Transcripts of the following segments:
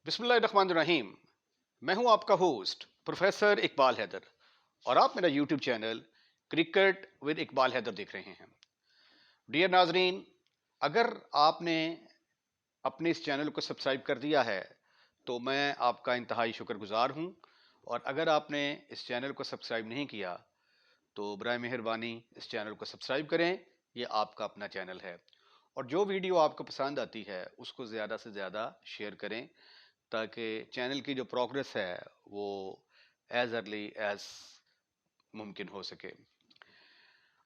बिस्मिल्लाहिर्रहमानिर्रहीम। मैं हूं आपका होस्ट प्रोफेसर इकबाल हैदर और आप मेरा YouTube channel cricket with Iqbal Haider देख रहे हैं। डियर नाजरीन, अगर आपने अपने इस चैनल को सब्सक्राइब कर दिया है तो मैं आपका इंतहाई शुक्रगुजार हूं, और अगर आपने इस चैनल को सब्सक्राइब नहीं किया तो बराए मेहरबानी इस चैनल को सब्सक्राइब करें। ये आपका अपना चैनल है, और जो वीडियो आपको पसंद आती है उसको ज़्यादा से ज़्यादा शेयर करें ताकि चैनल की जो प्रोग्रेस है वो एज अर्ली एज मुमकिन हो सके।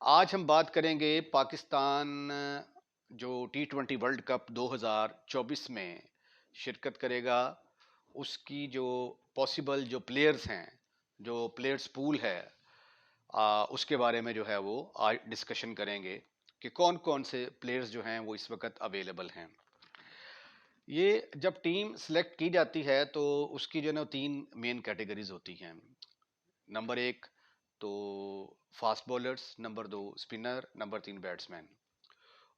आज हम बात करेंगे पाकिस्तान जो T20 वर्ल्ड कप 2024 में शिरकत करेगा, उसकी जो पॉसिबल जो प्लेयर्स हैं, जो प्लेयर्स पूल है, उसके बारे में जो है वो आज डिस्कशन करेंगे कि कौन कौन से प्लेयर्स जो हैं वो इस वक्त अवेलेबल हैं। ये जब टीम सेलेक्ट की जाती है तो उसकी जो है ना तीन मेन कैटेगरीज होती हैं। नंबर एक तो फास्ट बॉलर्स, नंबर दो स्पिनर, नंबर तीन बैट्समैन,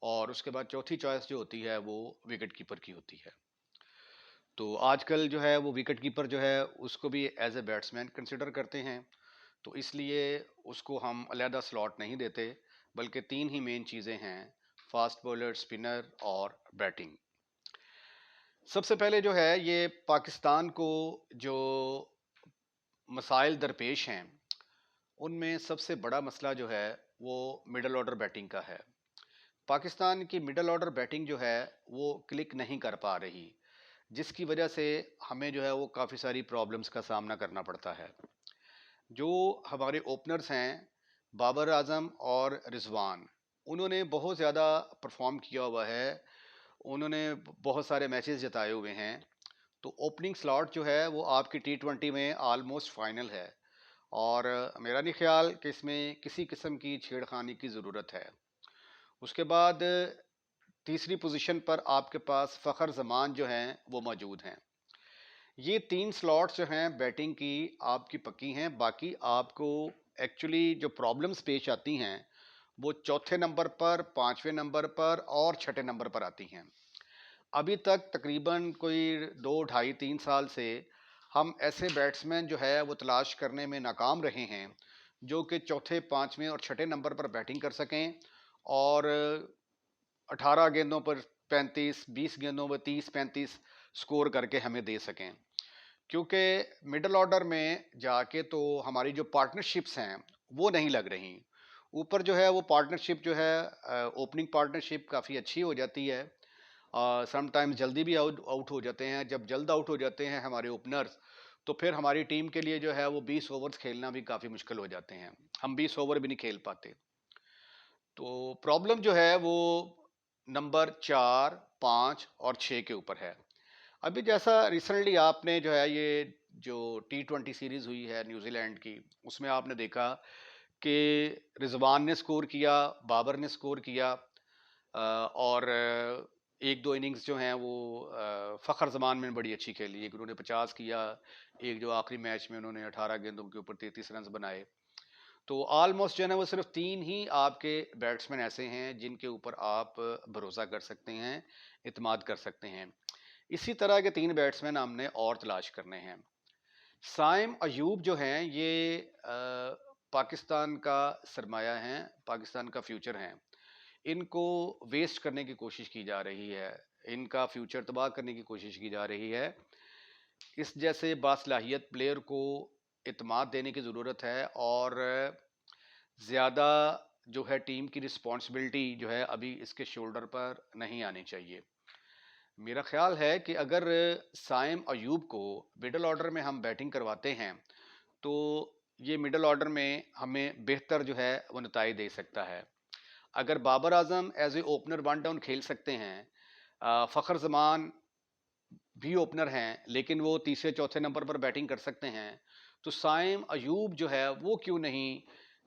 और उसके बाद चौथी चॉइस जो होती है वो विकेट कीपर की होती है। तो आजकल जो है वो विकेट कीपर जो है उसको भी एज ए बैट्समैन कंसिडर करते हैं, तो इसलिए उसको हम अलहदा स्लॉट नहीं देते, बल्कि तीन ही मेन चीज़ें हैं: फास्ट बॉलर, स्पिनर और बैटिंग। सबसे पहले जो है ये पाकिस्तान को जो मसाइल दरपेश हैं उनमें सबसे बड़ा मसला जो है वो मिडल ऑर्डर बैटिंग का है। पाकिस्तान की मिडल ऑर्डर बैटिंग जो है वो क्लिक नहीं कर पा रही, जिसकी वजह से हमें जो है वो काफ़ी सारी प्रॉब्लम्स का सामना करना पड़ता है। जो हमारे ओपनर्स हैं बाबर आजम और रिजवान, उन्होंने बहुत ज़्यादा परफॉर्म किया हुआ है, उन्होंने बहुत सारे मैचेस जिताए हुए हैं। तो ओपनिंग स्लॉट जो है वो आपकी T20 में ऑलमोस्ट फाइनल है, और मेरा नहीं ख्याल कि इसमें किसी किस्म की छेड़खानी की ज़रूरत है। उसके बाद तीसरी पोजीशन पर आपके पास फ़खर जमान जो हैं वो मौजूद हैं। ये तीन स्लॉट्स जो हैं बैटिंग की आपकी पक्की हैं। बाकी आपको एक्चुअली जो प्रॉब्लम्स पेश आती हैं वो चौथे नंबर पर, पाँचवें नंबर पर और छठे नंबर पर आती हैं। अभी तक तकरीबन कोई 2 ढाई 3 साल से हम ऐसे बैट्समैन जो है वो तलाश करने में नाकाम रहे हैं जो कि चौथे, पाँचवें और छठे नंबर पर बैटिंग कर सकें, और 18 गेंदों पर 35, 20 गेंदों पर 30-35 स्कोर करके हमें दे सकें। क्योंकि मिडल ऑर्डर में जाके तो हमारी जो पार्टनरशिप्स हैं वो नहीं लग रही। ऊपर जो है वो पार्टनरशिप जो है ओपनिंग पार्टनरशिप काफ़ी अच्छी हो जाती है, समटाइम्स जल्दी भी आउट आउट हो जाते हैं। जब जल्द आउट हो जाते हैं हमारे ओपनर्स, तो फिर हमारी टीम के लिए जो है वो 20 ओवर्स खेलना भी काफ़ी मुश्किल हो जाते हैं, हम 20 ओवर भी नहीं खेल पाते। तो प्रॉब्लम जो है वो नंबर 4, 5 और 6 के ऊपर है। अभी जैसा रिसेंटली आपने जो है ये जो T20 सीरीज़ हुई है न्यूजीलैंड की, उसमें आपने देखा कि रिजवान ने स्कोर किया, बाबर ने स्कोर किया, और एक दो इनिंग्स जो हैं वो फ़खर जमान में बड़ी अच्छी खेली। एक उन्होंने 50 किया, एक जो आखिरी मैच में उन्होंने 18 गेंदों के ऊपर 33 रन बनाए। तो ऑलमोस्ट जो है ना वो सिर्फ तीन ही आपके बैट्समैन ऐसे हैं जिनके ऊपर आप भरोसा कर सकते हैं, इत्मीनान कर सकते हैं। इसी तरह के तीन बैट्समैन हमने और तलाश करने हैं। साइम अयूब जो हैं ये पाकिस्तान का सरमाया हैं, पाकिस्तान का फ्यूचर हैं। इनको वेस्ट करने की कोशिश की जा रही है, इनका फ्यूचर तबाह करने की कोशिश की जा रही है। इस जैसे बासलाहियत प्लेयर को इत्मीनान देने की ज़रूरत है, और ज़्यादा जो है टीम की रिस्पॉन्सिबिलिटी जो है अभी इसके शोल्डर पर नहीं आनी चाहिए। मेरा ख्याल है कि अगर साइम अयूब को मिडल ऑर्डर में हम बैटिंग करवाते हैं तो ये मिडल ऑर्डर में हमें बेहतर जो है वो नताइज दे सकता है। अगर Babar Azam as a opener one down खेल सकते हैं, फ़खर जमान भी ओपनर हैं लेकिन वो तीसरे चौथे नंबर पर बैटिंग कर सकते हैं, तो साइम अयूब जो है वो क्यों नहीं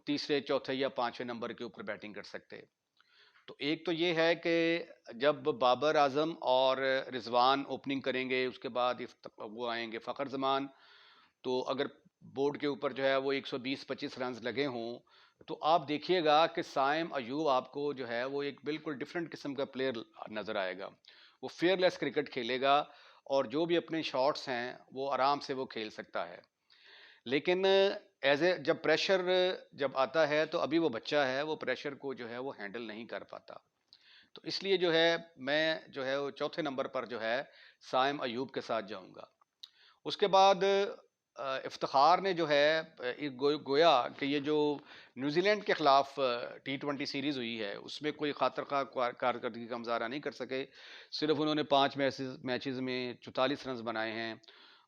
तीसरे चौथे या पाँचवें नंबर के ऊपर बैटिंग कर सकते। तो एक तो ये है कि जब बाबर आजम और रिजवान ओपनिंग करेंगे उसके बाद वो आएंगे फ़खर जमान, तो अगर बोर्ड के ऊपर जो है वो 120-25 रन लगे हों तो आप देखिएगा कि साइम अयूब आपको जो है वो एक बिल्कुल डिफरेंट किस्म का प्लेयर नज़र आएगा। वो फेयरलेस क्रिकेट खेलेगा, और जो भी अपने शॉट्स हैं वो आराम से वो खेल सकता है। लेकिन एज ए जब प्रेशर जब आता है तो अभी वो बच्चा है, वो प्रेशर को जो है वो हैंडल नहीं कर पाता। तो इसलिए जो है मैं जो है वो चौथे नंबर पर जो है साइम अयूब के साथ जाऊंगा। उसके बाद इफ्तिखार ने जो है गोया कि ये जो न्यूजीलैंड के ख़िलाफ़ T20 सीरीज़ हुई है उसमें कोई खातर खा कारकर्दगी का मुजाहरा नहीं कर सके। सिर्फ उन्होंने 5 मैचेस में 44 रन बनाए हैं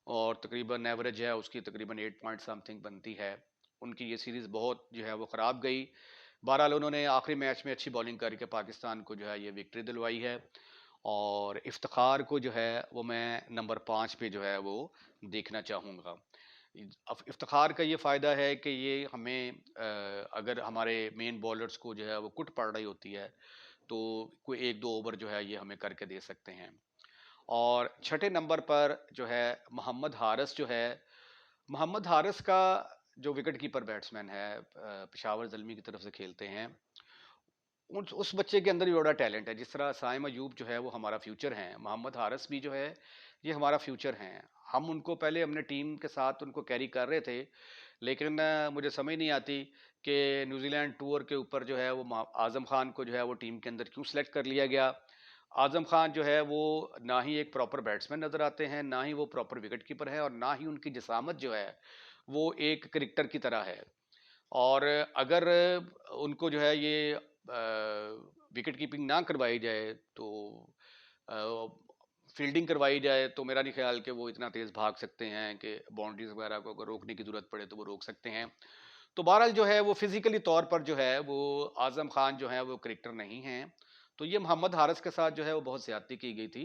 और तकरीबन एवरेज है उसकी तकरीबन 8 पॉइंट समथिंग बनती है। उनकी ये सीरीज़ बहुत जो है वो ख़राब गई। बहरहाल उन्होंने आखिरी मैच में अच्छी बॉलिंग करके पाकिस्तान को जो है ये विक्ट्री दिलवाई है। और इफ्तिखार को जो है वो मैं नंबर 5 पे जो है वो देखना चाहूँगा। इफ्तिखार का ये फ़ायदा है कि ये हमें अगर हमारे मेन बॉलर्स को जो है वो कुट पड़ रही होती है तो कोई 1-2 ओवर जो है ये हमें करके दे सकते हैं। और छठे नंबर पर जो है मोहम्मद हारिस जो है, मोहम्मद हारिस का जो विकेट कीपर बैट्समैन है पेशावर ज़ल्मी की तरफ से खेलते हैं। उस बच्चे के अंदर भी बड़ा टैलेंट है। जिस तरह साइम अयूब जो है वो हमारा फ्यूचर हैं, मोहम्मद हारिस भी जो है ये हमारा फ्यूचर हैं। हम उनको पहले हमने टीम के साथ उनको कैरी कर रहे थे, लेकिन मुझे समझ नहीं आती कि न्यूजीलैंड टूर के ऊपर जो है वो आज़म खान को जो है वो टीम के अंदर क्यों सेलेक्ट कर लिया गया। आज़म खान जो है वो ना ही एक प्रॉपर बैट्समैन नज़र आते हैं, ना ही वो प्रॉपर विकेट कीपर है और ना ही उनकी जिसामत जो है वो एक क्रिकेटर की तरह है। और अगर उनको जो है ये विकेट कीपिंग ना करवाई जाए तो फील्डिंग करवाई जाए तो मेरा नहीं ख्याल कि वो इतना तेज़ भाग सकते हैं कि बाउंड्रीज वगैरह को अगर रोकने की ज़रूरत पड़े तो वो रोक सकते हैं। तो बहरहाल जो है वो फिजिकली तौर पर जो है वो आज़म खान जो है वो क्रिकेटर नहीं हैं। तो ये मोहम्मद हारिस के साथ जो है वो बहुत ज़्यादती की गई थी,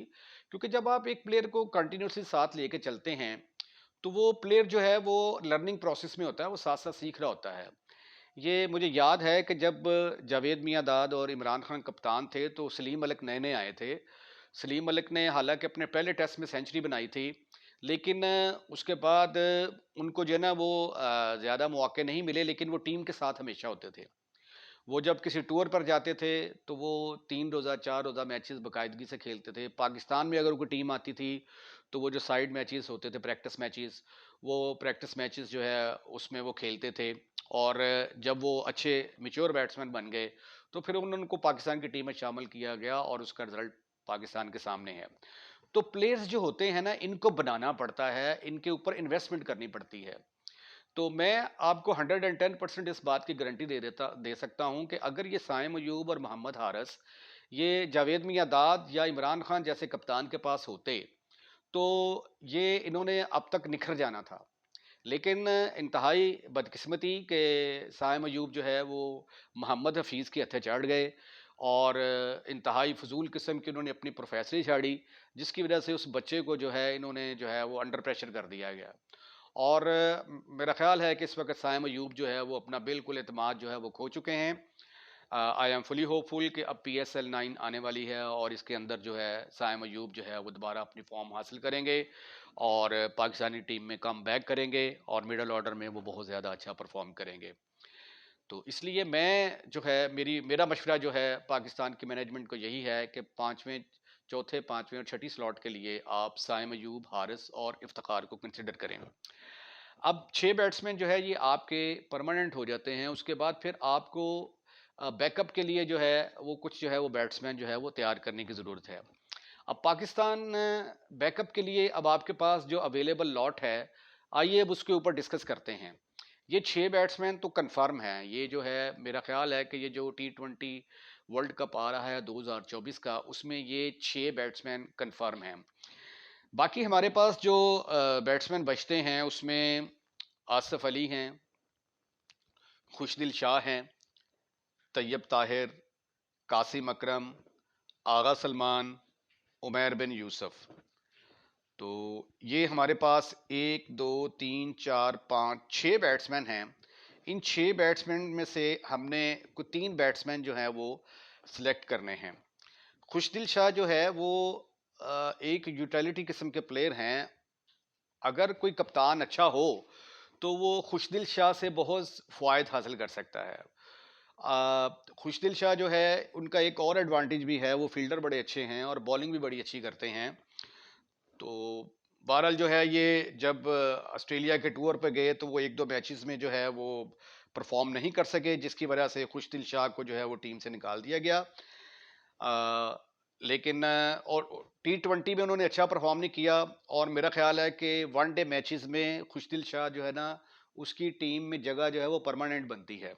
क्योंकि जब आप एक प्लेयर को कंटिन्यूसली साथ लेके चलते हैं तो वो प्लेयर जो है वो लर्निंग प्रोसेस में होता है, वो साथ साथ सीख रहा होता है। ये मुझे याद है कि जब जावेद मियांदाद और इमरान खान कप्तान थे तो सलीम मलिक नए नए आए थे। सलीम मलिक ने हालांकि अपने पहले टेस्ट में सेंचुरी बनाई थी, लेकिन उसके बाद उनको जो है ना वो ज़्यादा मौके नहीं मिले, लेकिन वो टीम के साथ हमेशा होते थे। वो जब किसी टूर पर जाते थे तो वो 3 रोज़ा 4 रोज़ा मैचेस बाकायदगी से खेलते थे। पाकिस्तान में अगर कोई टीम आती थी तो वो जो साइड मैचेस होते थे, प्रैक्टिस मैचेस, वो प्रैक्टिस मैचेस जो है उसमें वो खेलते थे। और जब वो अच्छे मैच्योर बैट्समैन बन गए तो फिर उनको पाकिस्तान की टीम में शामिल किया गया और उसका रिजल्ट पाकिस्तान के सामने है। तो प्लेयर्स जो होते हैं ना, इनको बनाना पड़ता है, इनके ऊपर इन्वेस्टमेंट करनी पड़ती है। तो मैं आपको 110% इस बात की गारंटी दे सकता हूं कि अगर ये साइम अयूब और मोहम्मद हारिस ये जावेद मियांदाद या इमरान खान जैसे कप्तान के पास होते तो ये इन्होंने अब तक निखर जाना था। लेकिन इंतहाई बदकिस्मती के साइम अयूब जो है वो मोहम्मद हफीज़ के हत्थे चढ़ गए और इंतहाई फजूल किस्म की उन्होंने अपनी प्रोफेसरी झाड़ी, जिसकी वजह से उस बच्चे को जो है इन्होंने जो है वो अंडर प्रेशर कर दिया गया। और मेरा ख्याल है कि इस वक्त साइम अयूब जो है वो अपना बिल्कुल एतमाद जो है वो खो चुके हैं। आई एम फुली होपफुल कि अब PSL 9 आने वाली है और इसके अंदर जो है साइम अयूब जो है वो दोबारा अपनी फॉर्म हासिल करेंगे और पाकिस्तानी टीम में कम बैक करेंगे और मिडल ऑर्डर में वो बहुत ज़्यादा अच्छा परफॉर्म करेंगे। तो इसलिए मैं जो है मेरा मशवरा जो है पाकिस्तान की मैनेजमेंट को यही है कि चौथे पाँचवें और छठी स्लॉट के लिए आप साइम अयूब, हारिस और इफ्तिखार को कंसिडर करें। अब 6 बैट्समैन जो है ये आपके परमानेंट हो जाते हैं। उसके बाद फिर आपको बैकअप के लिए जो है वो कुछ जो है वो बैट्समैन जो है वो तैयार करने की ज़रूरत है। अब पाकिस्तान बैकअप के लिए अब आपके पास जो अवेलेबल लॉट है, आइए अब उसके ऊपर डिस्कस करते हैं। ये 6 बैट्समैन तो कंफर्म हैं। ये जो है मेरा ख्याल है कि ये जो T20 वर्ल्ड कप आ रहा है 2024 का, उसमें ये 6 बैट्समैन कंफर्म हैं। बाकी हमारे पास जो बैट्समैन बचते हैं उसमें आसिफ अली हैं, खुशदिल शाह हैं, तैयब ताहिर, कासिम अकरम, आगा सलमान, उमैर बिन यूसुफ। तो ये हमारे पास 1 2 3 4 5 6 बैट्समैन हैं। इन 6 बैट्समैन में से हमने कुछ 3 बैट्समैन जो हैं वो सिलेक्ट करने हैं। खुशदिल शाह जो है वो एक यूटिलिटी किस्म के प्लेयर हैं। अगर कोई कप्तान अच्छा हो तो वो खुशदिल शाह से बहुत फ़ायदा हासिल कर सकता है। खुशदिल शाह जो है उनका एक और एडवांटेज भी है, वो फील्डर बड़े अच्छे हैं और बॉलिंग भी बड़ी अच्छी करते हैं। तो बहरहाल जो है ये जब ऑस्ट्रेलिया के टूर पे गए तो वो 1-2 मैचेस में जो है वो परफॉर्म नहीं कर सके, जिसकी वजह से खुशदिल शाह को जो है वो टीम से निकाल दिया गया। लेकिन और T20 में उन्होंने अच्छा परफॉर्म नहीं किया, और मेरा ख्याल है कि वनडे मैचेस में खुशदिल शाह जो है ना, उसकी टीम में जगह जो है वो परमानेंट बनती है,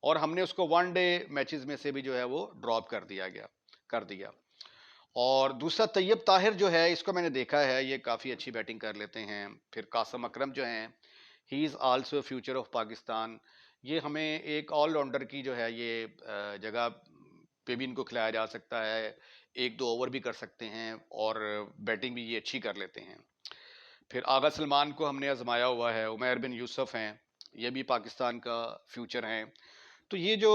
और हमने उसको वनडे मैचेस में से भी जो है वो ड्रॉप कर दिया। और दूसरा तैयब ताहिर जो है, इसको मैंने देखा है, ये काफ़ी अच्छी बैटिंग कर लेते हैं। फिर कासम अकरम जो हैं, he is also future of Pakistan. ये हमें एक ऑलराउंडर की जो है ये जगह पे भी इनको खिलाया जा सकता है, 1-2 ओवर भी कर सकते हैं, और बैटिंग भी ये अच्छी कर लेते हैं। फिर आगा सलमान को हमने आजमाया हुआ है, उमैर बिन यूसुफ हैं, ये भी पाकिस्तान का फ्यूचर हैं। तो ये जो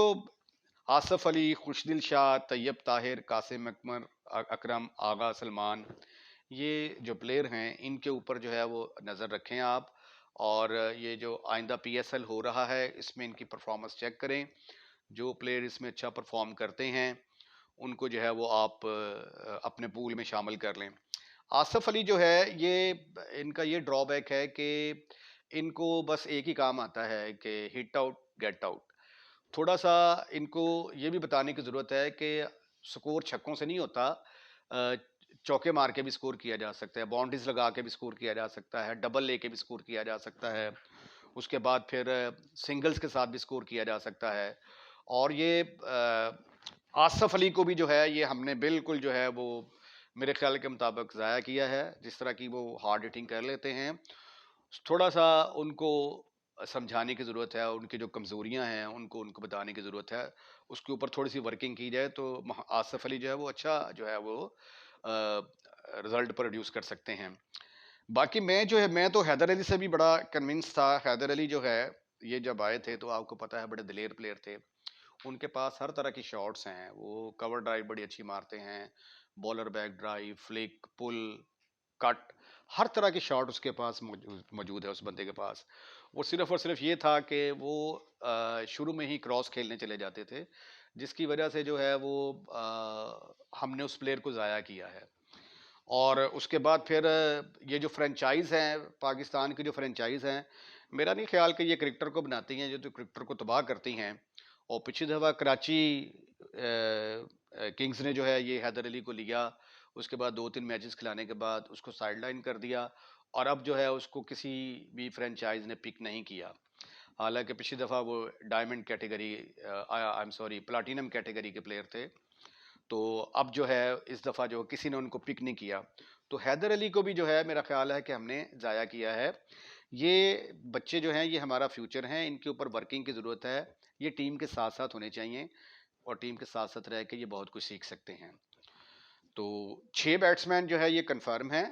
आसफ अली, खुशदिल शाह, तैयब ताहिर, कासिम अकरम, आगा सलमान, ये जो प्लेयर हैं, इनके ऊपर जो है वो नज़र रखें आप, और ये जो आइंदा PSL हो रहा है इसमें इनकी परफॉर्मेंस चेक करें। जो प्लेयर इसमें अच्छा परफॉर्म करते हैं उनको जो है वो आप अपने पूल में शामिल कर लें। आसफ अली जो है ये, इनका ये ड्रॉबैक है कि इनको बस एक ही काम आता है कि हिट आउट गेट आउट। थोड़ा सा इनको ये भी बताने की ज़रूरत है कि स्कोर छक्कों से नहीं होता, अ, चौके मार के भी स्कोर किया जा सकता है, बाउंड्रीज लगा के भी स्कोर किया जा सकता है, डबल लेके भी स्कोर किया जा सकता है, उसके बाद फिर सिंगल्स के साथ भी स्कोर किया जा सकता है। और ये आसफ अली को भी जो है ये हमने बिल्कुल जो है वो मेरे ख्याल के मुताबिक ज़ाया किया है, जिस तरह की वो हार्ड हिटिंग कर लेते हैं। थोड़ा सा उनको समझाने की ज़रूरत है, उनकी जो कमज़ोरियाँ हैं उनको उनको बताने की ज़रूरत है, उसके ऊपर थोड़ी सी वर्किंग की जाए तो आसफ अली जो है वो अच्छा जो है वो रिजल्ट प्रोड्यूस कर सकते हैं। बाकी मैं तो हैदर अली से भी बड़ा कन्विंस था। हैदर अली जो है ये जब आए थे तो आपको पता है बड़े दिलेर प्लेयर थे, उनके पास हर तरह की शॉट्स हैं, वो कवर ड्राइव बड़ी अच्छी मारते हैं, बॉलर बैक ड्राइव, फ्लिक, पुल, कट, हर तरह की शॉट उसके पास मौजूद है उस बंदे के पास। वो सिर्फ और सिर्फ ये था कि वो शुरू में ही क्रॉस खेलने चले जाते थे, जिसकी वजह से जो है वो हमने उस प्लेयर को ज़ाया किया है। और उसके बाद फिर ये जो फ्रेंचाइज हैं, पाकिस्तान की जो फ्रेंचाइज हैं, मेरा नहीं ख्याल कि ये क्रिकेटर को बनाती हैं, ये तो क्रिकेटर को तबाह करती हैं। और पिछली दफ़ा कराची किंग्स ने जो है ये हैदर अली को लिया, उसके बाद 2-3 मैचेस खिलाने के बाद उसको साइडलाइन कर दिया, और अब जो है उसको किसी भी फ्रेंचाइज ने पिक नहीं किया। हालांकि पिछली दफ़ा वो diamond category, I am sorry, platinum category के प्लेयर थे, तो अब जो है इस दफ़ा जो किसी ने उनको पिक नहीं किया। तो हैदर अली को भी जो है मेरा ख्याल है कि हमने ज़ाया किया है। ये बच्चे जो हैं ये हमारा फ्यूचर हैं, इनके ऊपर वर्किंग की ज़रूरत है, ये टीम के साथ साथ होने चाहिए, और टीम के साथ साथ रह के ये बहुत कुछ सीख सकते हैं। तो 6 बैट्समैन जो है ये कंफर्म हैं,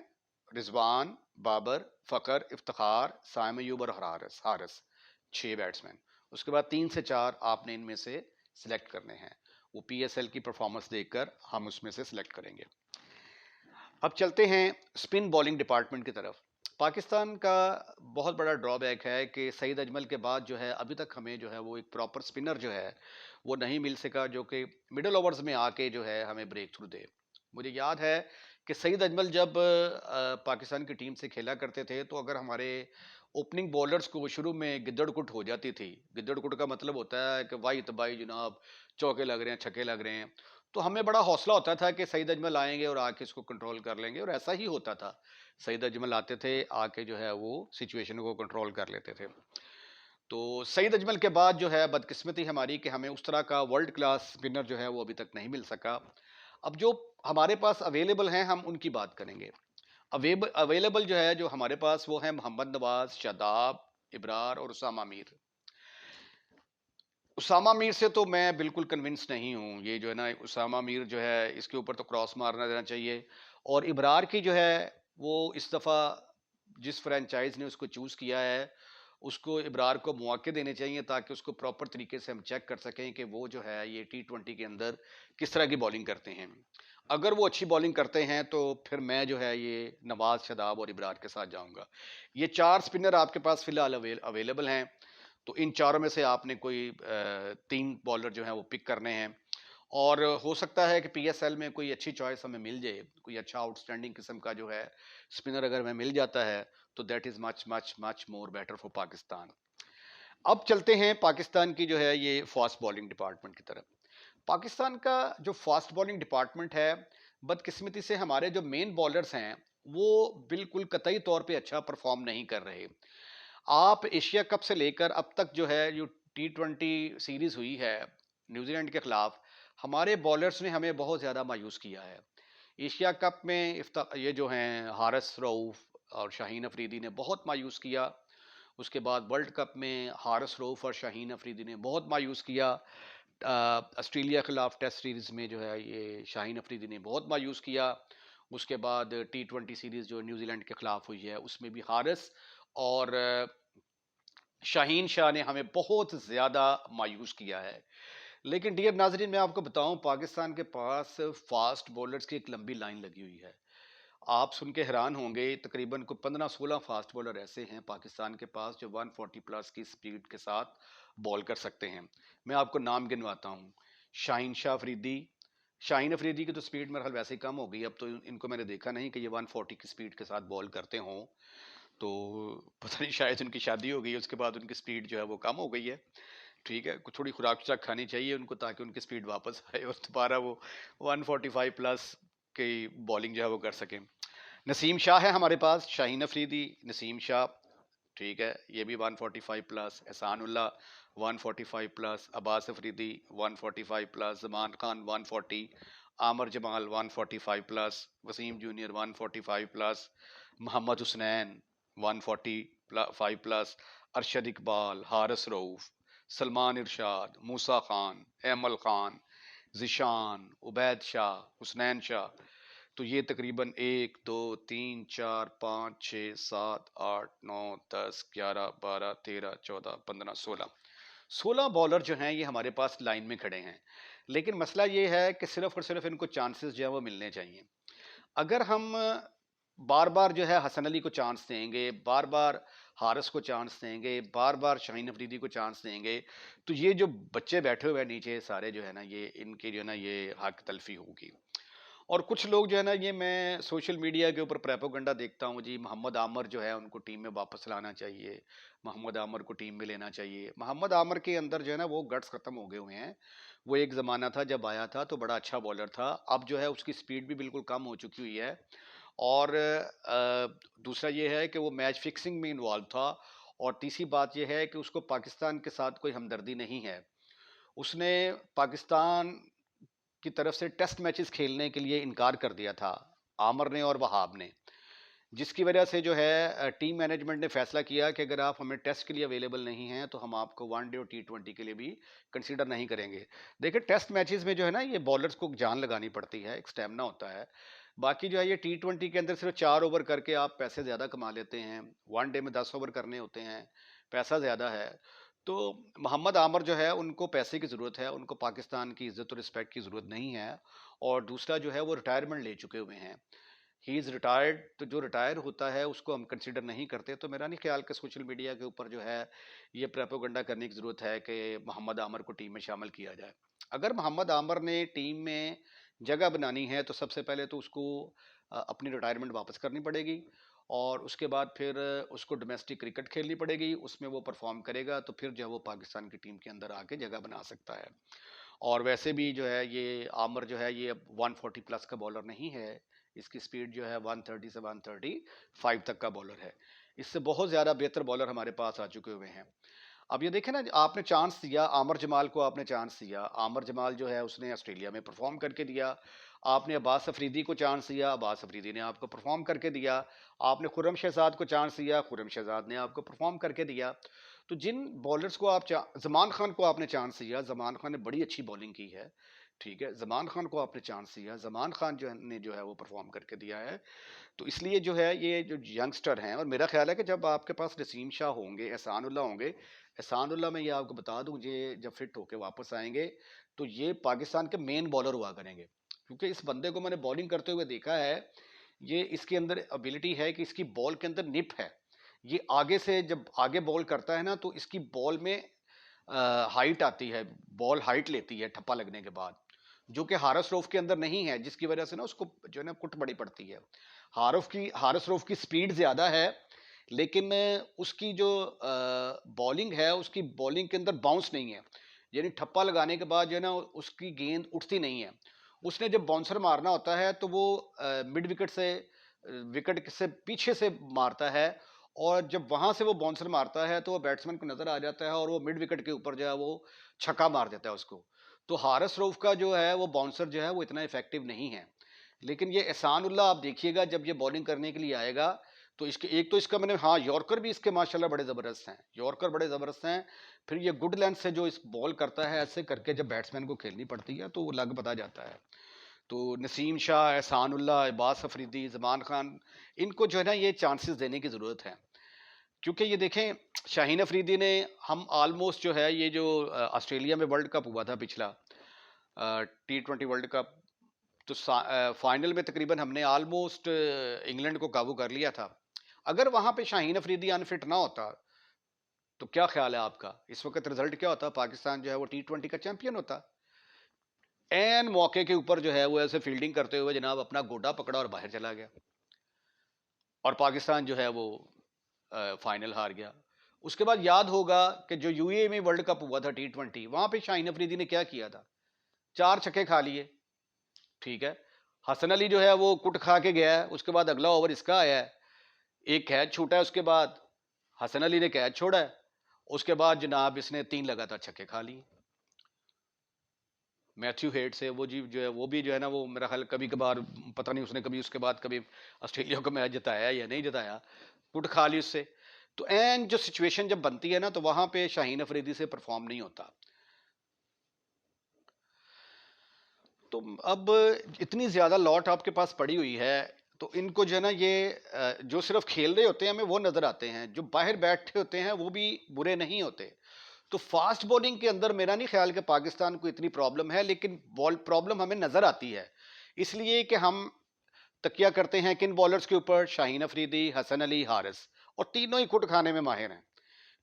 रिजवान, बाबर, फ़खर, इफ्तिखार, साइम अयूब और हारिस, 6 बैट्समैन। उसके बाद 3 से 4 आपने इनमें से सिलेक्ट करने हैं, वो PSL की परफॉर्मेंस देखकर हम उसमें से सिलेक्ट करेंगे। अब चलते हैं स्पिन बॉलिंग डिपार्टमेंट की तरफ। पाकिस्तान का बहुत बड़ा ड्रॉबैक है कि सईद अजमल के बाद जो है अभी तक हमें जो है वो एक प्रॉपर स्पिनर जो है वो नहीं मिल सका, जो कि मिडल ओवर्स में आके जो है हमें ब्रेक थ्रू दे। मुझे याद है कि सईद अजमल जब पाकिस्तान की टीम से खेला करते थे, तो अगर हमारे ओपनिंग बॉलर्स को शुरू में गिद्दड़ कुट हो जाती थी, गिद्दड़ कुट का मतलब होता है कि वाई तबाही जनाब, चौके लग रहे हैं, छक्के लग रहे हैं, तो हमें बड़ा हौसला होता था कि सईद अजमल आएंगे और आके इसको कंट्रोल कर लेंगे, और ऐसा ही होता था। सईद अजमल आते थे, आके जो है वो सिचुएशन को कंट्रोल कर लेते थे। तो सईद अजमल के बाद जो है बदकिस्मती हमारी कि हमें उस तरह का वर्ल्ड क्लास स्पिनर जो है वो अभी तक नहीं मिल सका। अब जो हमारे पास अवेलेबल हैं हम उनकी बात करेंगे। अवेलेबल जो है जो हमारे पास वो है मोहम्मद नवाज, शादाब, इब्रार और उसामा मीर। उसामा मीर से तो मैं बिल्कुल कन्विंस नहीं हूँ, ये जो है ना उसामा मीर जो है इसके ऊपर तो क्रॉस मारना देना चाहिए। और इब्रार की जो है वो इस दफ़ा जिस फ्रेंचाइज ने उसको चूज़ किया है, उसको इब्रार को मौके देने चाहिए ताकि उसको प्रॉपर तरीके से हम चेक कर सकें कि वो जो है ये T20 के अंदर किस तरह की बॉलिंग करते हैं। अगर वो अच्छी बॉलिंग करते हैं तो फिर मैं जो है ये नवाज, शदाब और इब्रार के साथ जाऊंगा। ये 4 स्पिनर आपके पास फिलहाल अवेलेबल हैं, तो इन चारों में से आपने कोई 3 बॉलर जो हैं वो पिक करने हैं। और हो सकता है कि पीएसएल में कोई अच्छी चॉइस हमें मिल जाए, कोई अच्छा आउटस्टैंडिंग किस्म का जो है स्पिनर अगर हमें मिल जाता है, तो that is much much much more better for Pakistan. अब चलते हैं पाकिस्तान की जो है ये फास्ट बॉलिंग डिपार्टमेंट की तरफ। पाकिस्तान का जो फास्ट बॉलिंग डिपार्टमेंट है, बदकिस्मती से हमारे जो मेन बॉलर्स हैं, वो बिल्कुल कतई तौर पे अच्छा परफॉर्म नहीं कर रहे। आप एशिया कप से लेकर अब तक जो है जो T20 सीरीज हुई है न्यूजीलैंड के खिलाफ, हमारे बॉलर्स ने हमें बहुत ज़्यादा मायूस किया है। एशिया कप में ये जो हैं हारिस रऊफ और शाहीन अफरीदी ने बहुत मायूस किया। उसके बाद वर्ल्ड कप में हारिस रऊफ और शाहीन अफरीदी ने बहुत मायूस किया। ऑस्ट्रेलिया के खिलाफ टेस्ट सीरीज में जो है ये शाहीन अफरीदी ने बहुत मायूस किया। उसके बाद T20 सीरीज जो न्यूजीलैंड के खिलाफ हुई है उसमें भी हारिस और शाहीन शाह ने हमें बहुत ज़्यादा मायूस किया है। लेकिन डियर नाजरीन, मैं आपको बताऊं, पाकिस्तान के पास फास्ट बॉलर्स की एक लंबी लाइन लगी हुई है। आप सुन के हैरान होंगे, तकरीबन को 15-16 फास्ट बॉलर ऐसे हैं पाकिस्तान के पास जो 140 प्लस की स्पीड के साथ बॉल कर सकते हैं। मैं आपको नाम गिनवाता हूँ। शाहीन शाह अफरीदी। शाहीन अफरीदी की तो स्पीड मेरे ख्याल वैसे ही कम हो गई, अब तो इनको मैंने देखा नहीं कि ये 140 की स्पीड के साथ बॉल करते हों। तो पता नहीं, शायद उनकी शादी हो गई, उसके बाद उनकी स्पीड जो है वो कम हो गई है। ठीक है, कुछ थोड़ी खुराक शुराक खानी चाहिए उनको ताकि उनकी स्पीड वापस आए और दोबारा वो 145 प्लस की बॉलिंग जो है वो कर सकें। नसीम शाह है हमारे पास, शाहीन अफरीदी, नसीम शाह। ठीक है, ये भी 145 plus. Ehsanullah 145 plus. Abbas Afridi 145 plus. Zaman Khan 140। Aamer Jamal 145 plus. Waseem junior 145 plus. Mohammad Husnain 145 plus. Arshad Iqbal, Haris Rauf, Salman Irshad, Musa Khan, Aimal Khan, Zeeshan, Ubaid Shah, Husnain Shah. तो ये तकरीबन 1 2 3 4 5 6 7 8 9 10 11 12 13 14 15 16 16 बॉलर जो हैं ये हमारे पास लाइन में खड़े हैं। लेकिन मसला ये है कि सिर्फ और सिर्फ इनको चांसेस जो है वो मिलने चाहिए। अगर हम बार बार जो है हसन अली को चांस देंगे, बार बार हारिस को चांस देंगे, बार बार शाहीन अफरीदी को चांस देंगे, तो ये जो बच्चे बैठे हुए हैं नीचे सारे जो है ना, ये इनकी जो है ना ये हक तलफी होगी। और कुछ लोग जो है ना, ये मैं सोशल मीडिया के ऊपर प्रेपोगंडा देखता हूँ जी, मोहम्मद आमर जो है उनको टीम में वापस लाना चाहिए, मोहम्मद आमर को टीम में लेना चाहिए। मोहम्मद आमर के अंदर जो है ना वो गट्स खत्म हो गए हुए हैं। वो एक ज़माना था जब आया था तो बड़ा अच्छा बॉलर था, अब जो है उसकी स्पीड भी बिल्कुल कम हो चुकी हुई है। और दूसरा ये है कि वो मैच फिक्सिंग में इन्वॉल्व था। और तीसरी बात यह है कि उसको पाकिस्तान के साथ कोई हमदर्दी नहीं है। उसने पाकिस्तान की तरफ से टेस्ट मैचेस खेलने के लिए इनकार कर दिया था, आमर ने और वहाब ने। जिसकी वजह से जो है टीम मैनेजमेंट ने फैसला किया कि अगर आप हमें टेस्ट के लिए अवेलेबल नहीं हैं तो हम आपको वनडे और T20 के लिए भी कंसीडर नहीं करेंगे। देखिए, टेस्ट मैचेस में जो है ना ये बॉलर्स को जान लगानी पड़ती है, एक स्टेमिना होता है। बाकी जो है ये T20 के अंदर सिर्फ 4 ओवर करके आप पैसे ज़्यादा कमा लेते हैं। वनडे में 10 ओवर करने होते हैं, पैसा ज़्यादा है। तो मोहम्मद आमर जो है उनको पैसे की ज़रूरत है, उनको पाकिस्तान की इज्जत और रिस्पेक्ट की ज़रूरत नहीं है। और दूसरा जो है वो रिटायरमेंट ले चुके हुए हैं, ही इज़ रिटायर्ड। तो जो रिटायर होता है उसको हम कंसिडर नहीं करते। तो मेरा नहीं ख्याल कि सोशल मीडिया के ऊपर जो है ये प्रोपेगेंडा करने की ज़रूरत है कि मोहम्मद आमर को टीम में शामिल किया जाए। अगर मोहम्मद आमर ने टीम में जगह बनानी है तो सबसे पहले तो उसको अपनी रिटायरमेंट वापस करनी पड़ेगी। और उसके बाद फिर उसको डोमेस्टिक क्रिकेट खेलनी पड़ेगी, उसमें वो परफॉर्म करेगा तो फिर जो है वो पाकिस्तान की टीम के अंदर आके जगह बना सकता है। और वैसे भी जो है ये आमर जो है ये अब 140 प्लस का बॉलर नहीं है। इसकी स्पीड जो है 130 से 135 तक का बॉलर है। इससे बहुत ज़्यादा बेहतर बॉलर हमारे पास आ चुके हुए हैं। अब ये देखें ना, आपने चांस दिया आमर जमाल को, आपने चांस दिया। आमर जमाल जो है उसने ऑस्ट्रेलिया में परफॉर्म करके दिया। आपने अब्बास अफरीदी को चांस दिया, अब्बास अफरीदी ने आपको परफॉर्म करके दिया। आपने खुर्रम शहजाद को चांस दिया, खुर्रम शहजाद ने आपको परफॉर्म करके दिया। तो जिन बॉलर्स को आप जमान खान को आपने चांस दिया, जमान खान ने बड़ी अच्छी बॉलिंग की है। ठीक है, जमान खान को आपने चांस दिया, जमान खान जो है वो परफॉर्म करके दिया है। तो इसलिए जो है ये जो यंगस्टर हैं, और मेरा ख्याल है कि जब आपके पास नसीम शाह होंगे, एहसानुल्लाह होंगे, एहसानुल्लाह मैं ये आपको बता दूं, ये जब फिट होके वापस आएंगे तो ये पाकिस्तान के मेन बॉलर हुआ करेंगे। क्योंकि इस बंदे को मैंने बॉलिंग करते हुए देखा है। ये इसके अंदर एबिलिटी है कि इसकी बॉल के अंदर निप है। ये आगे से जब आगे बॉल करता है ना तो इसकी बॉल में हाइट आती है, बॉल हाइट लेती है ठप्पा लगने के बाद। जो कि हारिस रऊफ के अंदर नहीं है, जिसकी वजह से ना उसको जो है ना कुट बड़ी पड़ती है। हारिस रऊफ की स्पीड ज़्यादा है, लेकिन उसकी जो बॉलिंग है, उसकी बॉलिंग के अंदर बाउंस नहीं है। यानी ठप्पा लगाने के बाद जो है ना उसकी गेंद उठती नहीं है। उसने जब बाउंसर मारना होता है तो वो मिड विकेट से विकेट से पीछे से मारता है, और जब वहां से वो बाउंसर मारता है तो वो बैट्समैन को नजर आ जाता है और वो मिड विकेट के ऊपर जो है वो छक्का मार देता है उसको। तो हारिस रऊफ का जो है वो बाउंसर जो है वो इतना इफेक्टिव नहीं है। लेकिन ये एहसान उल्लाह आप देखिएगा जब ये बॉलिंग करने के लिए आएगा, तो इसके एक तो इसका मैंने हाँ यॉर्कर भी इसके माशाल्लाह बड़े ज़बरदस्त हैं, यॉर्कर बड़े ज़बरदस्त हैं। फिर ये गुड लेंथ से जो इस बॉल करता है, ऐसे करके जब बैट्समैन को खेलनी पड़ती है तो वो लग बता जाता है। तो नसीम शाह, एहसान उल्लाह, अब्बास अफरीदी, जमान खान, इनको जो है ना ये चांसेस देने की ज़रूरत है। क्योंकि ये देखें, शाहीन अफरीदी ने, हम ऑलमोस्ट जो है ये जो ऑस्ट्रेलिया में वर्ल्ड कप हुआ था पिछला, T20 वर्ल्ड कप, तो फाइनल में तकरीबन हमने ऑलमोस्ट इंग्लैंड को काबू कर लिया था। अगर वहां पे शाहीन अफरीदी अनफिट ना होता तो क्या ख्याल है आपका, इस वक्त रिजल्ट क्या होता? पाकिस्तान जो है वो T20 का चैंपियन होता। एन मौके के ऊपर जो है वो ऐसे फील्डिंग करते हुए जनाब अपना गोडा पकड़ा और बाहर चला गया, और पाकिस्तान जो है वो फाइनल हार गया। उसके बाद याद होगा कि जो यूएई में वर्ल्ड कप हुआ था T20, वहां पे शाहीन अफरीदी ने क्या किया था? 4 छक्के खा लिए, ठीक है। हसन अली जो है वो कुट खा के गया है, उसके बाद अगला ओवर इसका आया है, एक कैच छूटा है, उसके बाद हसन अली ने कैच छोड़ा है, उसके बाद जनाब इसने 3 लगातार छक्के खा लिए। मैथ्यू हेड से वो जी जो है वो भी जो है ना वो मेरा ख्याल कभी कभार, पता नहीं उसने कभी उसके बाद कभी ऑस्ट्रेलिया को मैच जिताया या नहीं जिताया, कुट खा ली उससे। तो एन जो सिचुएशन जब बनती है ना तो वहां पे शाहीन अफरीदी से परफॉर्म नहीं होता। तो अब इतनी ज्यादा लॉट आपके पास पड़ी हुई है, तो इनको जो है ना ये जो सिर्फ खेल रहे होते हैं हमें वो नजर आते हैं, जो बाहर बैठे होते हैं वो भी बुरे नहीं होते। तो फास्ट बॉलिंग के अंदर मेरा नहीं ख्याल कि पाकिस्तान को इतनी प्रॉब्लम है, लेकिन बॉल प्रॉब्लम हमें नजर आती है इसलिए कि हम तकिया करते हैं किन बॉलर्स के ऊपर? शाहीन अफरीदी, हसन अली, हारिस, और तीनों ही कुट खाने में माहिर हैं।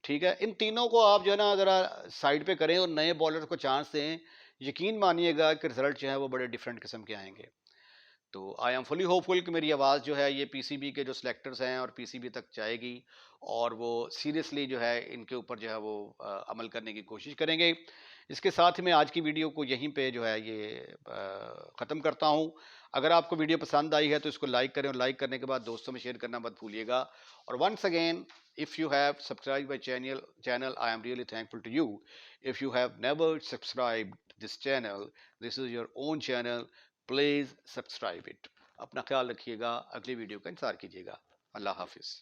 ठीक है, इन तीनों को आप जो है ना ज़रा साइड पे करें और नए बॉलर को चांस दें, यकीन मानिएगा कि रिजल्ट जो है वो बड़े डिफरेंट किस्म के आएंगे। तो आई एम फुली होपफुल कि मेरी आवाज़ जो है ये पीसीबी के जो सिलेक्टर्स हैं और पीसीबी तक जाएगी, और वो सीरियसली जो है इनके ऊपर जो है वो अमल करने की कोशिश करेंगे। इसके साथ ही मैं आज की वीडियो को यहीं पे जो है ये ख़त्म करता हूँ। अगर आपको वीडियो पसंद आई है तो इसको लाइक करें, और लाइक करने के बाद दोस्तों में शेयर करना मत भूलिएगा। और once again, if you have subscribe my channel, I am really thankful to you. If you have never subscribe this channel, this is your own channel, please subscribe it. अपना ख्याल रखिएगा, अगली वीडियो का इंतज़ार कीजिएगा। अल्लाह हाफिज़।